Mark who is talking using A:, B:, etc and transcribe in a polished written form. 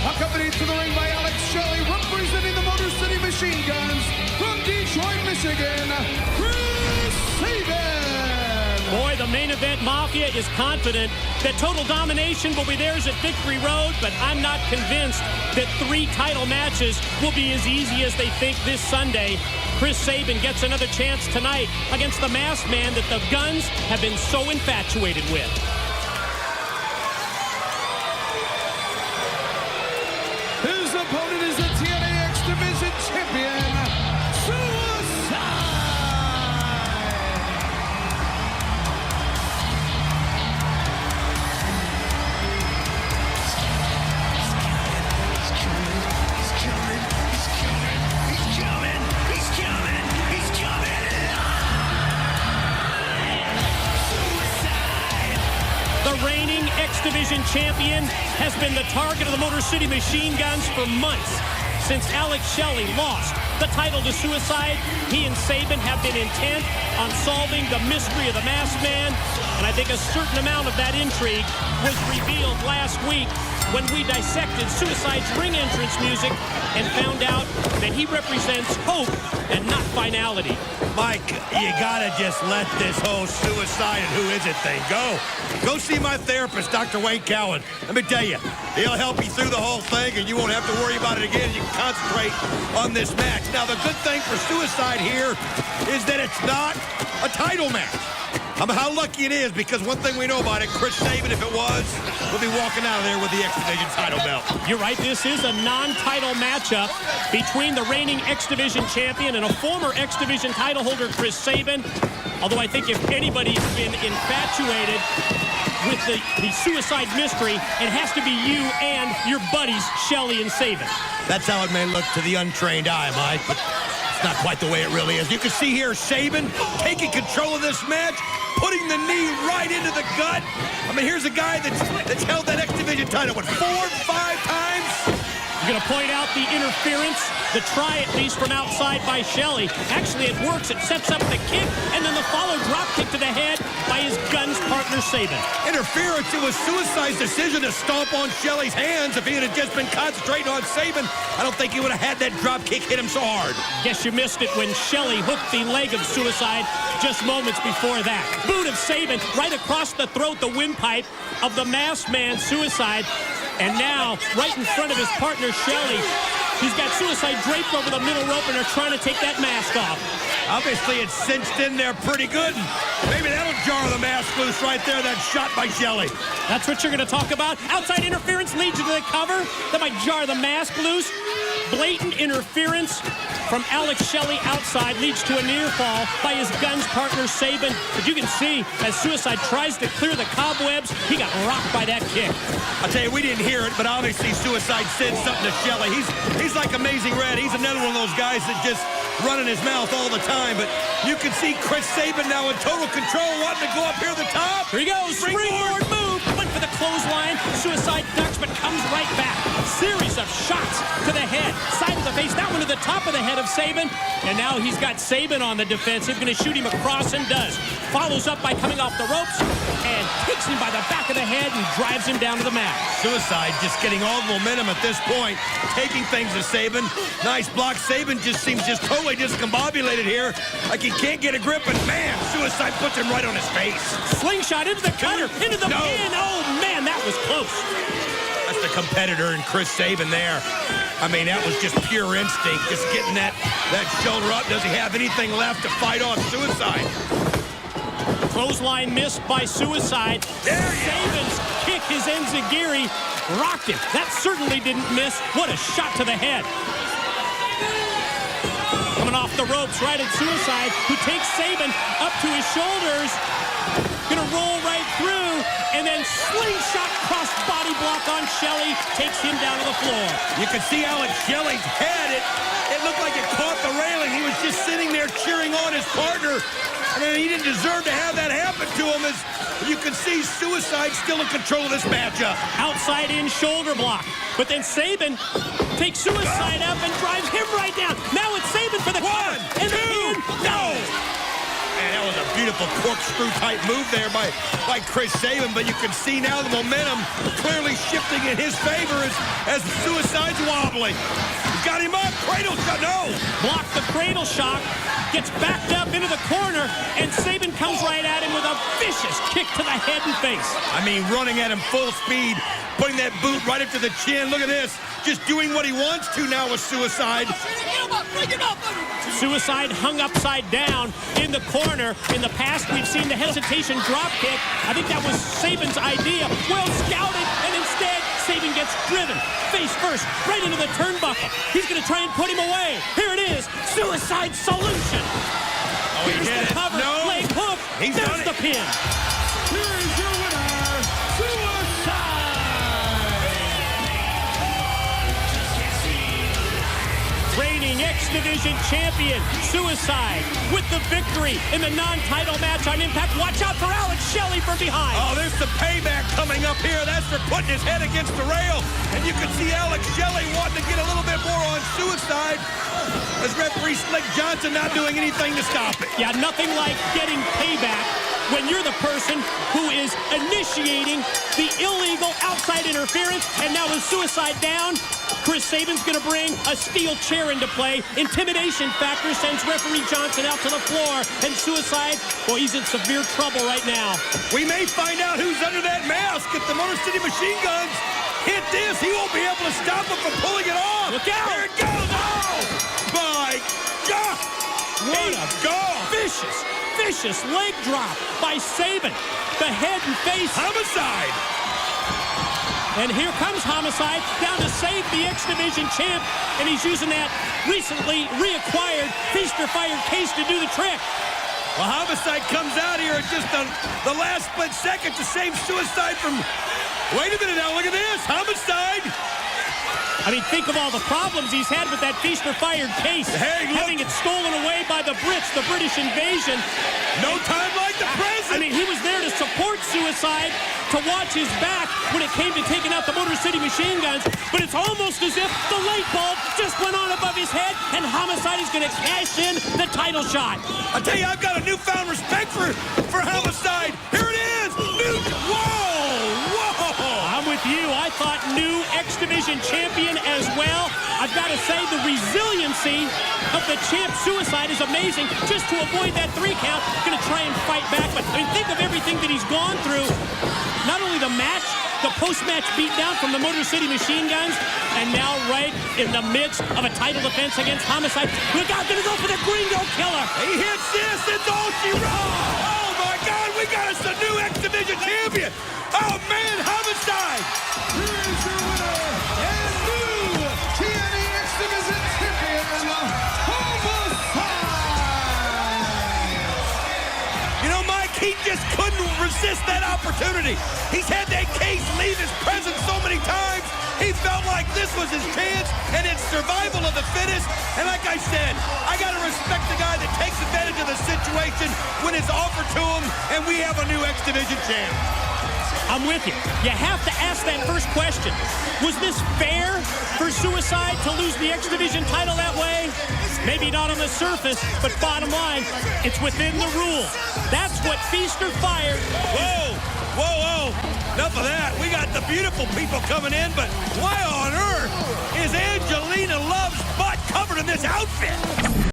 A: accompanied to the ring by Alex Shelley, representing the Motor City Machine Guns from Detroit, Michigan, Chris Sabin.
B: Boy, the main event mafia is confident that total domination will be theirs at Victory Road, but I'm not convinced that 3 title matches will be as easy as they think this Sunday. Chris Sabin gets another chance tonight against the masked man that the Guns have been so infatuated with.
A: His opponent is the TNA X Division Champion, Suicide!
B: The reigning X Division champion has been the target of the Motor City Machine Guns for months. Since Alex Shelley lost the title to Suicide, he and Sabin have been intent on solving the mystery of the masked man, and I think a certain amount of that intrigue was revealed last week when we dissected Suicide's ring entrance music and found out that he represents hope and not finality.
C: Mike, you gotta just let this whole suicide and who is it thing go. Go see my therapist, Dr. Wayne Cowan. Let me tell you, he'll help you through the whole thing and you won't have to worry about it again. You can concentrate on this match. Now, the good thing for Suicide here is that it's not a title match. How lucky it is, because one thing we know about it, Chris Sabin, if it was, will be walking out of there with the X Division title belt.
B: You're right, this is a non-title matchup between the reigning X Division champion and a former X Division title holder, Chris Sabin. Although I think if anybody's been infatuated with the Suicide mystery, it has to be you and your buddies, Shelley and Sabin.
C: That's how it may look to the untrained eye, Mike, but it's not quite the way it really is. You can see here Sabin taking control of this match, putting the knee right into the gut. I mean, here's a guy that's held that X Division title, what, 4 or 5 times?
B: You're going to point out the interference, the try at least from outside by Shelley. Actually, it works. It sets up the kick, and then the follow drop kick to the head by his Guns partner, Sabin.
C: Interference. It was Suicide's decision to stomp on Shelley's hands. If he had just been concentrating on Sabin, I don't think he would have had that drop kick hit him so hard.
B: Guess you missed it when Shelley hooked the leg of Suicide just moments before that. Boot of Sabin right across the throat, the windpipe of the masked man, Suicide. And now, right in front of his partner, Shelley, he's got Suicide draped over the middle rope, and they're trying to take that mask off.
C: Obviously, it's cinched in there pretty good. Maybe that'll jar the mask loose right there, that shot by Shelley.
B: That's what you're going to talk about? Outside interference leads you to the cover. That might jar the mask loose. Blatant interference from Alex Shelley outside leads to a near fall by his Guns partner, Sabin. But you can see, as Suicide tries to clear the cobwebs, he got rocked by that kick.
C: I'll tell you, we didn't hear it, but obviously Suicide said something to Shelley. He's like Amazing Red. He's another one of those guys that just running his mouth all the time. But you can see Chris Sabin now in total control, wanting to go up here to the top.
B: Here he goes, springboard move. Went for the clothesline. Suicide ducks, but comes right back. Series of shots to the head, side of the face, that one to the top of the head of Sabin. And now he's got Sabin on the defensive, going to shoot him across, and does. Follows up by coming off the ropes and takes him by the back of the head and drives him down to the mat.
C: Suicide just getting all the momentum at this point, taking things to Sabin. Nice block. Sabin just seems just totally discombobulated here, like he can't get a grip, and man, Suicide puts him right on his face.
B: Slingshot into the cutter, into the pin. Oh man, that was close.
C: That's the competitor in Chris Sabin there. I mean, that was just pure instinct, just getting that shoulder up. Does he have anything left to fight off Suicide?
B: Clothesline missed by Suicide. Sabin's kick, his enziguri, rocked him. That certainly didn't miss. What a shot to the head. Coming off the ropes right at Suicide, who takes Sabin up to his shoulders. Gonna roll right through, and then slingshot cross body block on Shelley, takes him down to the floor.
C: You can see Alex Shelley's head. It looked like it caught the railing. He was just sitting there cheering on his partner. I mean, he didn't deserve to have that happen to him. As you can see, Suicide still in control of this matchup.
B: Outside in shoulder block, but then Sabin takes Suicide up and drives him right down. Now it's Sabin for the
C: One,
B: cover. And
C: two,
B: no!
C: Man, that was a beautiful beautiful corkscrew-type move there by Chris Sabin, but you can see now the momentum clearly shifting in his favor as Suicide's wobbling. He's got him up, cradle shot, no!
B: Blocked the cradle shock, gets backed up into the corner, and Sabin comes right at him with a vicious kick to the head and face.
C: I mean, running at him full speed, putting that boot right up to the chin. Look at this, just doing what he wants to now with Suicide.
B: Suicide hung upside down in the corner. In the past, we've seen the hesitation drop kick. I think that was Sabin's idea. Well scouted, and instead, Sabin gets driven, face first, right into the turnbuckle. He's going to try and put him away. Here it is, Suicide solution.
C: Oh, he
B: Here's
C: hit
B: the
C: it.
B: cover,
C: No.
B: leg hook.
C: He's
B: There's
C: done it.
B: the pin.
A: Here's your winner, Suicide!
B: Reigning X Division champion, Suicide, with the victory in the non-title match on Impact. Watch out for Alex Shelley from behind.
C: Oh, there's some payback coming up here. That's for putting his head against the rail. And you can see Alex Shelley wanting to get a little bit more on Suicide. As referee Slick Johnson not doing anything to stop it.
B: Yeah, nothing like getting payback when you're the person who is initiating the illegal outside interference. And now with Suicide down, Chris Sabin's going to bring a steel chair into play. Intimidation factor sends referee Johnson out to the floor. And Suicide, well, he's in severe trouble right now.
C: We may find out who's under that mask. If the Motor City Machine Guns hit this, he won't be able to stop him from pulling it off.
B: Look out!
C: There it goes! Oh, my God! What a goal!
B: Vicious leg drop by Sabin. The head and face.
C: Homicide!
B: And here comes Homicide down to save the X Division champ. And he's using that recently reacquired feast-or-fire case to do the trick.
C: Well, Homicide comes out here at just the last split second to save Suicide from... Wait a minute now, look at this! Homicide!
B: I mean, think of all the problems he's had with that feast-or-fire case.
C: Hey, look.
B: Having it stolen away by the Brits, the British invasion.
C: No time like the present!
B: I mean, he was there to support Suicide, to watch his back when it came to taking out the Motor City Machine Guns, but it's almost as if the light bulb just went on above his head, and Homicide is going to cash in the title shot.
C: I tell you, I've got a newfound respect for Homicide. Here it is! Whoa!
B: I'm with you. I thought new X Division champion as well. I've got to say the resiliency of the champ Suicide is amazing. Just to avoid that 3 count, going to try and fight back. But I mean, think of everything that he's gone through. Not only the match, the post-match beatdown from the Motor City Machine Guns, and now right in the midst of a title defense against Homicide. Look out, going to go for the Gringo Killer.
C: He hits this, it's all she wrote. Oh my God, we got us a new X Division champion. Oh man, Homicide.
A: Here's your winner, and new TNA X Division champion, Homicide!
C: You know, Mike, he just couldn't resist that opportunity. He's had that case leave his presence so many times. He felt like this was his chance, and it's survival of the fittest. And like I said, I got to respect the guy that takes advantage of the situation when it's offered to him, and we have a new X Division champ.
B: I'm with you. You have to ask that first question. Was this fair for Suicide to lose the X Division title that way? Maybe not on the surface, but bottom line, it's within the rules. That's what Feast or Fire.
C: Whoa, whoa, whoa. Enough of that. We got the beautiful people coming in, but why on earth is Angelina Love's butt covered in this outfit?